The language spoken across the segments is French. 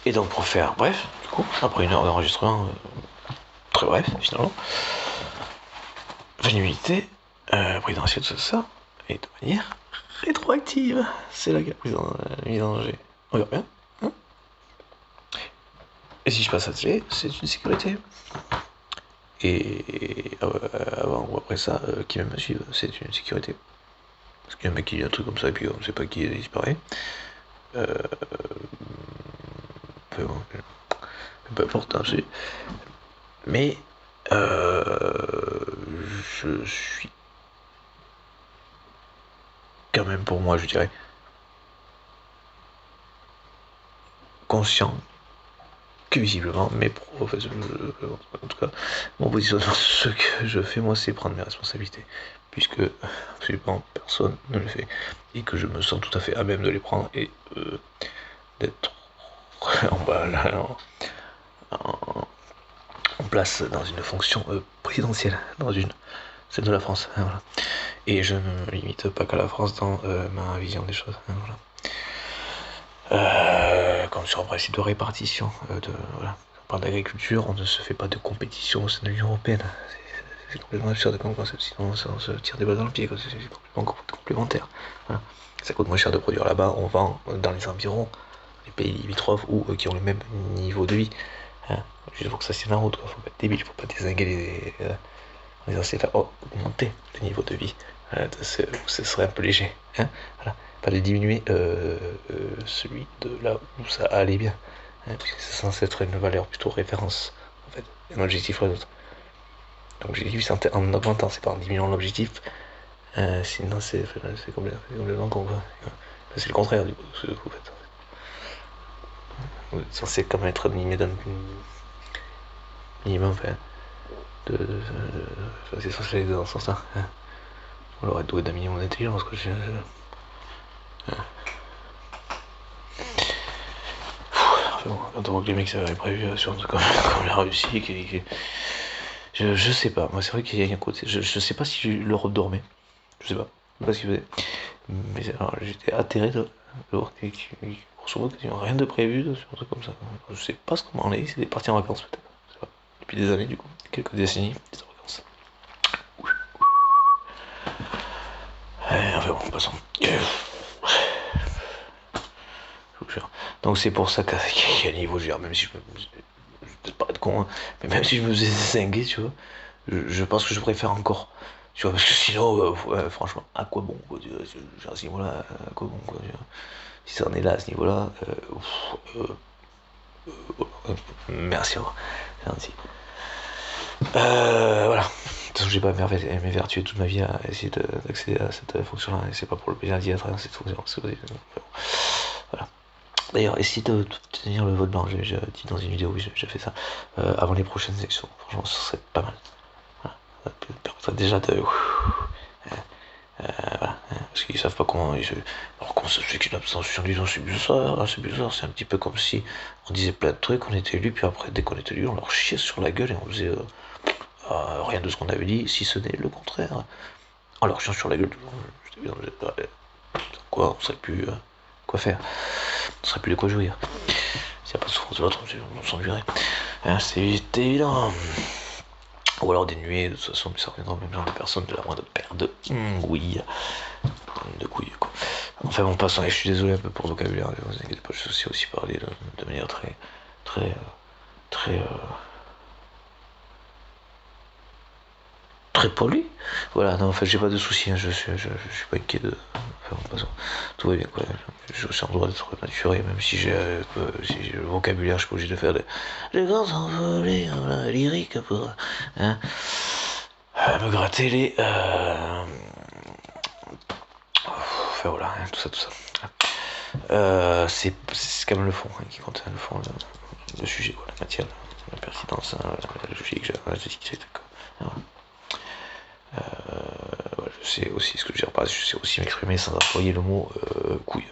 Et donc pour faire bref, du coup, après 1 heure d'enregistrement, très bref finalement, venimité, présidentielle, tout ça, et de manière rétroactive. C'est la mise en danger. On verra bien. Hein, et si je passe à la télé, c'est une sécurité. Et avant ou après ça, qui même me suivent, c'est une sécurité. Parce qu'il y a un mec qui dit un truc comme ça, et puis on ne sait pas qui disparaît. Peu, peu importe, hein, mais je suis quand même, pour moi, je dirais, conscient que visiblement mes profs, en tout cas, mon positionnement, ce que je fais, moi, c'est prendre mes responsabilités, puisque absolument personne ne le fait, et que je me sens tout à fait à même de les prendre et d'être en place dans une fonction présidentielle, dans une celle de la France. Hein, voilà. Et je ne me limite pas qu'à la France dans ma vision des choses. Hein, voilà. Comme sur un principe de répartition, voilà. On parle d'agriculture, on ne se fait pas de compétition au sein de l'Union Européenne. C'est complètement absurde comme concept, sinon on se tire des balles dans le pied, c'est complètement complémentaire. Voilà. Ça coûte moins cher de produire là-bas, on vend dans les environs, les pays limitrophes ou qui ont le même niveau de vie. Hein. Juste pour que ça tienne la route, faut pas être débile, faut pas désinguer les essayer de faire augmenter le niveau de vie. Ce serait un peu léger. Hein, voilà. Pas de diminuer celui de là où ça allait bien. Hein, puisque c'est censé être une valeur plutôt référence, en fait, un objectif ou l'autre. Donc l'objectif c'est en augmentant, c'est pas en diminuant l'objectif. Sinon c'est complètement con. C'est le contraire du coup de ce que vous faites. Vous êtes censé quand même être animé d'un minimum, enfin, c'est censé aller dans ce sens-là. Hein. On aurait doué d'un minimum d'intelligence, quoi. Enfin bon, quand on voit que les mecs avaient prévu sur un truc comme la Russie, je sais pas. Moi, c'est vrai qu'il y a un côté. Je sais pas si l'Europe dormait. Je sais pas. Je sais pas ce qu'il faisait. Mais alors, j'étais atterré de voir grosso modo, qu'ils n'ont rien de prévu sur un truc comme ça. Je sais pas ce qu'on en est. C'est des parties en vacances, peut-être. Je sais pas. Depuis des années, du coup. Quelques décennies, des vacances. Enfin bon, passons. Donc c'est pour ça qu'à quel niveau, je veux dire, même si je vais peut-être paraître con, hein, mais même si je me faisais zinguer, tu vois, je pense que je préfère encore. Tu vois, parce que sinon, franchement, à quoi bon, quoi, tu vois, genre, à ce niveau-là, à quoi bon, quoi, tu vois. Si ça en est là, à ce niveau-là, merci, au revoir, c'est gentil. Voilà. De toute façon, j'ai pas m'évertué toute ma vie à essayer d'accéder à cette fonction-là, et c'est pas pour le plaisir d'y être à cette fonction, voilà. D'ailleurs, essayez de tenir le vote blanc, j'ai dit dans une vidéo, oui, j'ai fait ça, avant les prochaines élections. Franchement, ce serait pas mal. Voilà. Ça permettrait déjà de... voilà. Parce qu'ils savent pas comment... Alors comment ça se fait qu'une abstention, disons, c'est bizarre, c'est un petit peu comme si on disait plein de trucs, on était élus, puis après, dès qu'on était élus, on leur chiait sur la gueule et on faisait rien de ce qu'on avait dit, si ce n'est le contraire. En leur chiant sur la gueule, quoi, on serait plus... quoi faire. On serait plus de quoi jouir. S'il n'y a pas de souffrance de l'autre, on s'ennuierait. Hein, c'est évident. Ou alors des nuées, de toute façon, mais ça reviendra même genre de personnes de la moindre paire de couilles. De couilles, quoi. Enfin bon, passons, et je suis désolé un peu pour le vocabulaire, ne vous inquiétez pas, je sais aussi parler de manière très, très, très, très poli. Voilà, non, en fait, j'ai pas de soucis, hein, je suis pas inquiet de... Enfin bon, passons, tout va bien, quoi. Je suis en droit d'être naturel, même si j'ai le vocabulaire, je suis pas obligé de faire des grands envolées lyriques pour... Hein, me gratter les... Enfin voilà, hein, tout ça. C'est quand même le fond hein, qui compte, hein, le fond, le sujet, quoi, la matière, la pertinence, hein, la logique, la quoi. Voilà. Ouais, je sais aussi ce que je veux dire, je sais aussi m'exprimer sans employer le mot couille.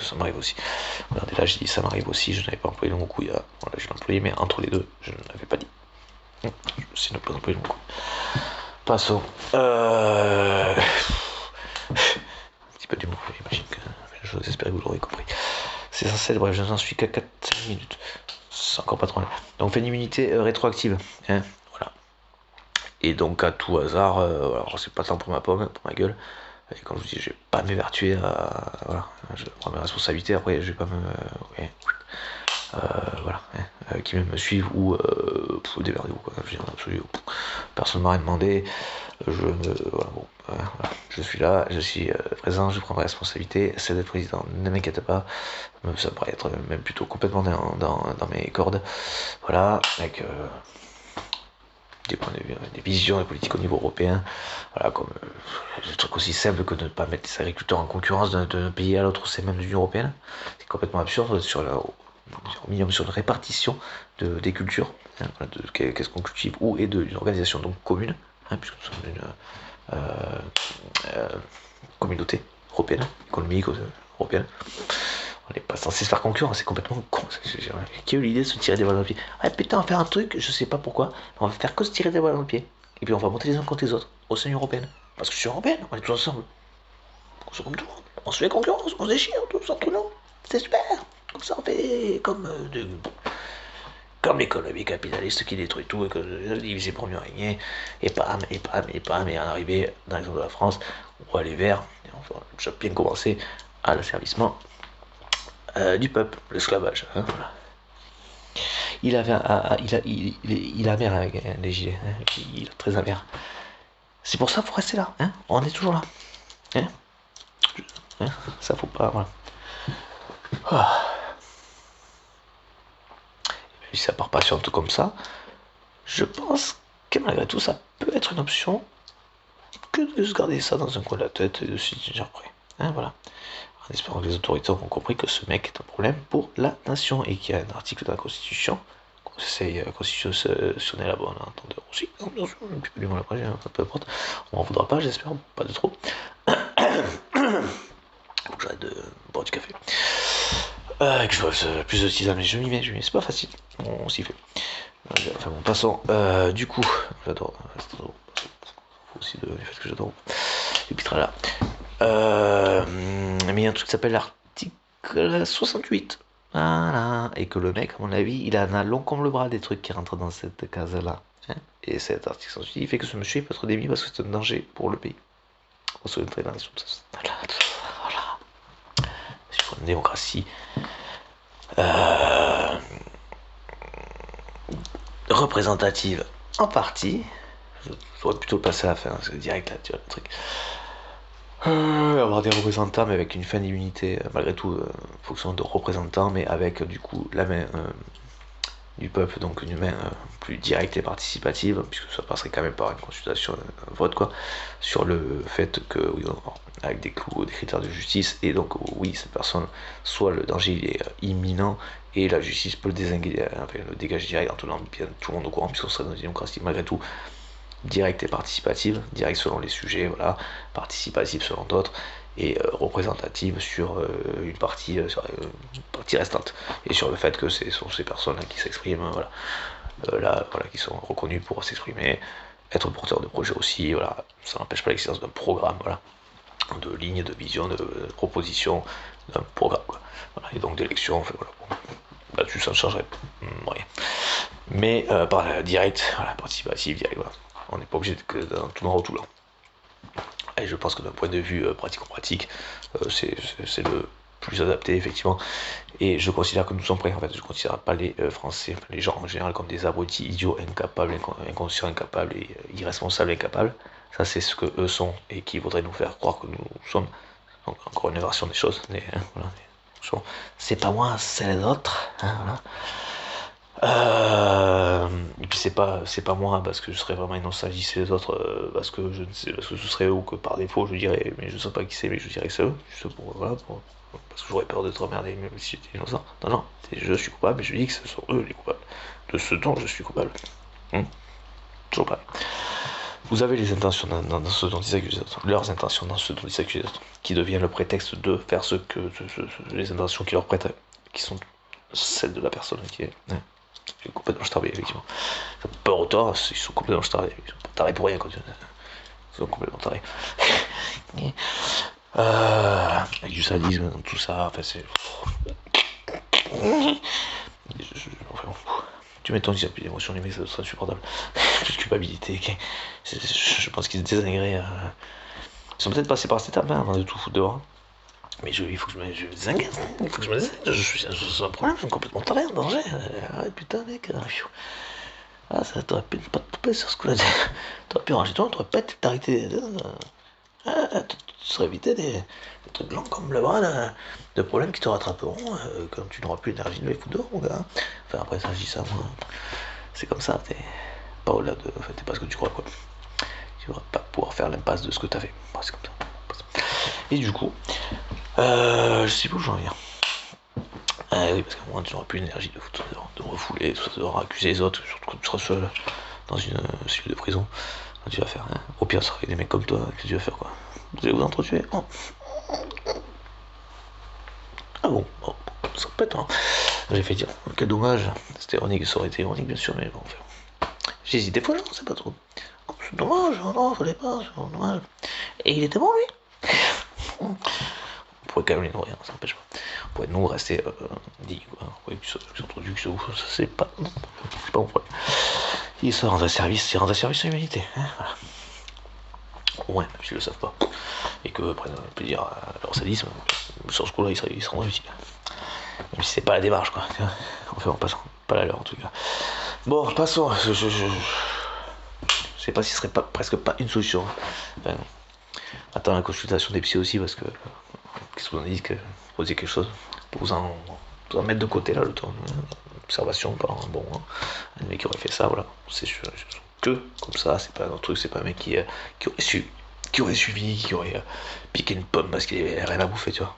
Ça m'arrive aussi. Regardez là, j'ai dit ça m'arrive aussi, je n'avais pas employé le mot couille. Voilà, je l'ai employé, mais entre les deux, je ne l'avais pas dit. Je sais ne pas employer le mot couille. Passons. Un petit peu d'humour, j'imagine que j'espère que vous l'aurez compris. C'est censé être bref, je n'en suis qu'à 4 minutes. C'est encore pas trop mal. Donc, fait une immunité rétroactive. Hein, voilà. Et donc, à tout hasard, alors c'est pas tant pour ma pomme, pour ma gueule. Et comme je vous dis, je vais pas m'évertuer à. Voilà, je prends mes responsabilités, après je vais pas me. Ouais, voilà, hein, qui même me suivent ou démerdez-vous quoi. Je veux dire, absolument, personne ne m'a rien demandé. Voilà, bon, voilà, je suis là, je suis présent, je prends mes responsabilités. C'est d'être président, ne m'inquiète pas. Ça pourrait être même plutôt complètement dans mes cordes. Voilà, avec des points de vue, des visions de politique au niveau européen. Voilà, comme des trucs aussi simples que de ne pas mettre les agriculteurs en concurrence d'un pays à l'autre, c'est même de l'Union européenne. C'est complètement absurde sur sur une répartition des cultures, hein, voilà, de qu'est-ce qu'on cultive où et d'une organisation donc commune, hein, puisque nous sommes une communauté européenne, économique européenne. On n'est pas censé se faire concurrence, c'est complètement con. Qui a eu l'idée de se tirer des balles dans le pied? Ah putain, on va faire un truc, je sais pas pourquoi, on va faire que se tirer des balles dans le pied. Et puis on va monter les uns contre les autres, au sein européenne. Parce que je suis européenne, on est tous ensemble. On se comme tout le monde. On se fait concurrence, on se déchire tous entre nous. C'est super. Comme ça on fait comme l'économie capitaliste qui détruit tout et que diviser pour mieux régner. Et pam, et pam, et pam, et en arriver dans les zones de la France, on va aller vers, et on va déjà bien commencer à l'asservissement du peuple, l'esclavage. Hein, voilà. Il avait il est amer avec les gilets, hein, il est très amer. C'est pour ça qu'il faut rester là, hein, on est toujours là. Hein, hein, ça faut pas, voilà. Ah. Et si ça part pas sur tout comme ça, je pense que malgré tout ça peut être une option que de se garder ça dans un coin de la tête et de se dire après. Hein, voilà. En espérant que les autorités auront compris que ce mec est un problème pour la nation et qu'il y a un article de la Constitution, Conseil constitutionnel à bon entendeur aussi, plus loin après, peu importe, on m'en voudra pas, j'espère, pas de trop. Faut que j'arrête de boire du café. Que je fasse plus de tisane, mais je m'y mets, c'est pas facile, on s'y fait. Enfin bon, passons, du coup, j'adore, faut aussi du fait que j'adore les pitres là. Mais il y a un truc qui s'appelle l'article 68. Voilà. Et que le mec, à mon avis, il en a long comme le bras des trucs qui rentrent dans cette case-là. Hein. Et cet article 68, il fait que ce monsieur peut être démis parce que c'est un danger pour le pays. On se très dans voilà. Sur une démocratie représentative en partie. J'aurais plutôt le passer à la fin, c'est direct là, tu vois, le truc. Avoir des représentants mais avec une fin d'immunité malgré tout fonction de représentants mais avec du coup la main du peuple, donc une main plus directe et participative puisque ça passerait quand même par une consultation, un vote quoi, sur le fait que oui, avec des critères de justice et donc oui cette personne soit le danger il est imminent et la justice peut le désinguer, enfin, le dégager direct en tenant bien tout le monde au courant puisqu'on serait dans une démocratie malgré tout directe et participative, directe selon les sujets, voilà, participative selon d'autres, et représentative sur une partie restante, et sur le fait que ce sont ces personnes qui s'expriment, voilà, là, voilà, qui sont reconnues pour s'exprimer, être porteurs de projets aussi, voilà, ça n'empêche pas l'existence d'un programme, voilà, de lignes, de vision, de propositions, d'un programme, quoi. Voilà, et donc d'élections, enfin, voilà, bon, là-dessus ça ne changerait rien. Mais par la direct, voilà, participative, direct, voilà. On n'est pas obligé que dans tout noir ou tout blanc. Et je pense que d'un point de vue pratico-pratique, c'est le plus adapté, effectivement. Et je considère que nous sommes prêts, en fait. Je ne considère pas les Français, les gens en général, comme des abrutis idiots, incapables, inconscients, incapables et irresponsables, incapables. Ça, c'est ce que eux sont et qui voudraient nous faire croire que nous sommes. Donc, encore une version des choses. Voilà, c'est pas moi, c'est les autres. Hein, voilà. Et puis c'est pas moi parce que je serais vraiment innocent, c'est les autres parce que je ne sais, parce que ce serait eux ou que par défaut je dirais, mais je ne sais pas qui c'est, mais je dirais que c'est eux, juste pour, voilà, parce que j'aurais peur de te emmerder même si j'étais innocent. Non, non, je suis coupable, mais je dis que ce sont eux les coupables de ce dont je suis coupable. Toujours pareil. Vous avez les intentions dans ce dont ils accusent les autres, leurs intentions dans ce dont ils accusent les autres, qui devient le prétexte de faire ce que les intentions qui leur prêtent, qui sont celles de la personne qui est. Ils sont complètement starvés, effectivement. Peur ou tort, ils sont complètement starvés. Ils sont pas tarés pour rien, quoi. Ils sont complètement tarés. Avec du sadisme, tout ça, enfin c'est. Enfin, tu m'étonnes qu'il n'y a plus d'émotion, les mecs, ça serait insupportable. Plus de culpabilité. Je pense qu'ils se désingueraient. Ils sont peut-être passés par cette étape avant de tout foutre dehors. Mais il faut que je me désingue. Il faut que je me désingue. Je suis un problème, je suis complètement taré, en danger. Ah putain, mec. Ah, ça t'aurait pu pas te poupée sur ce coup-là. T'aurais pu ranger toi, t'aurais pas été arrêté. Tu serais évité des trucs longs comme le bras de problèmes qui te rattraperont quand tu n'auras plus l'énergie de les foutre dehors, mon gars. Enfin, après, ça, je dis ça, moi. C'est comme ça, t'es pas au-delà de. Enfin, t'es pas ce que tu crois, quoi. Tu vas pas pouvoir faire l'impasse de ce que t'as fait. Bon, c'est comme ça. Et du coup, je sais plus où j'en viens. Oui, parce qu'à un moment, tu n'auras plus l'énergie de refouler, de accuser les autres, surtout quand tu seras seul dans une cellule de prison. Qu'est-ce que tu vas faire, hein. Au pire, ça sera avec des mecs comme toi, qu'est-ce que tu vas faire, quoi? Vous allez vous entretuer? Oh. Ah bon, bon, ça pète, hein. J'ai fait dire, quel dommage. C'était ironique, ça aurait été ironique, bien sûr, mais bon, enfin. J'hésite des fois, je ne sais pas trop. Oh, c'est dommage, non, fallait pas, c'est dommage. Et il était bon, lui? On pourrait quand même les nourrir, ça n'empêche pas. On pourrait nous rester dignes, quoi. Oui, que ça c'est pas mon problème. Ils se rendent service, à l'humanité, hein, voilà. Au moins, s'ils le savent pas. Et que, après, on peut dire leur sadisme, sur ce coup-là, ils seront utiles. Même si c'est pas la démarche, quoi. Enfin, en passant, pas la leur, en tout cas. Bon, passons. Je sais pas si ce serait pas, presque pas une solution. Enfin, attends la consultation des psy aussi, parce que qu'est-ce que vous en dites que poser quelque chose pour vous en mettre de côté là le temps observation par un bon un mec qui aurait fait ça, voilà, c'est que comme ça, c'est pas un autre truc, c'est pas un mec qui aurait suivi, qui aurait piqué une pomme parce qu'il avait rien à bouffer, tu vois.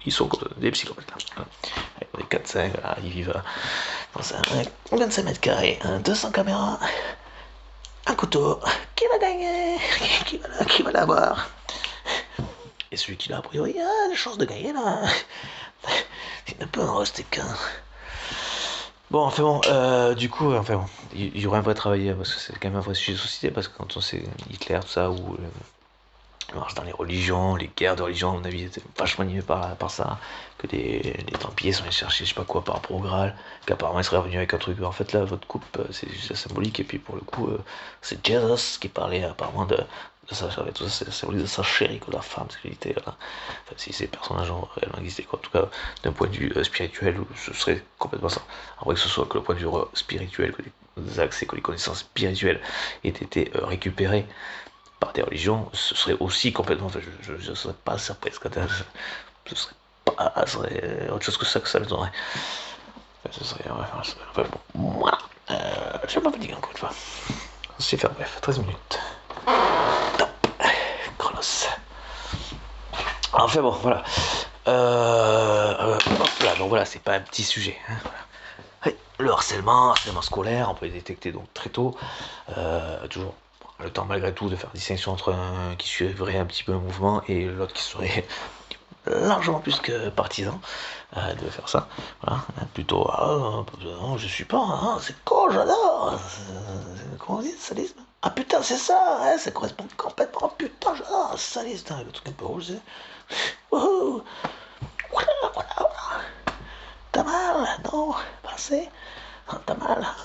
Ils sont comme des psychopathes là. Avec des 4-5, voilà, ils vivent dans un 25 mètres carrés, 200 caméras, un couteau, qui va gagner, qui va l'avoir. Et celui qui l'a, a priori, a des chances de gagner là. Il ne peut en rester qu'un. Bon, enfin bon, du coup, enfin bon, il y aurait un vrai travail, parce que c'est quand même un vrai sujet de société, parce que quand on sait Hitler, tout ça, ou marche dans les religions, les guerres de religion, à mon avis, étaient vachement animés par ça, que les Templiers sont allés chercher, je sais pas quoi, par rapport au Graal, qu'apparemment ils seraient revenus avec un truc. En fait, là, votre coupe, c'est juste symbolique, et puis pour le coup, c'est Jesus qui parlait apparemment de ça, tout ça, c'est symbolique de sa chérie, que la femme, c'est l'idée, voilà. Enfin, si ces personnages ont réellement existé, quoi. En tout cas, d'un point de vue spirituel, ce serait complètement ça. Après que ce soit que le point de vue spirituel, que les accès, que les connaissances spirituelles aient été récupérées par des religions, ce serait aussi complètement. Enfin, je ne serais pas surpris, ce serait pas. Ce serait autre chose que ça me donnerait. Enfin, ce serait. Ouais, enfin, bon, voilà. Je vais pas fatiguer encore une fois. C'est faire bref, 13 minutes. Top. Chronos. Enfin bon, voilà. Hop là, donc voilà, c'est pas un petit sujet. Hein, voilà. Ouais, le harcèlement scolaire, on peut le détecter donc très tôt. Toujours le temps malgré tout de faire distinction entre un qui suivrait un petit peu un mouvement et l'autre qui serait largement plus que partisan de faire ça. Voilà, plutôt non, je suis pas, hein, c'est con, j'adore. Comment on dit, sadisme? Ah putain, c'est ça, hein, ça correspond complètement. Putain, j'adore, sadisme, le truc un peu rouge. Wouhou. Voilà. T'as mal? Non, passez. T'as mal?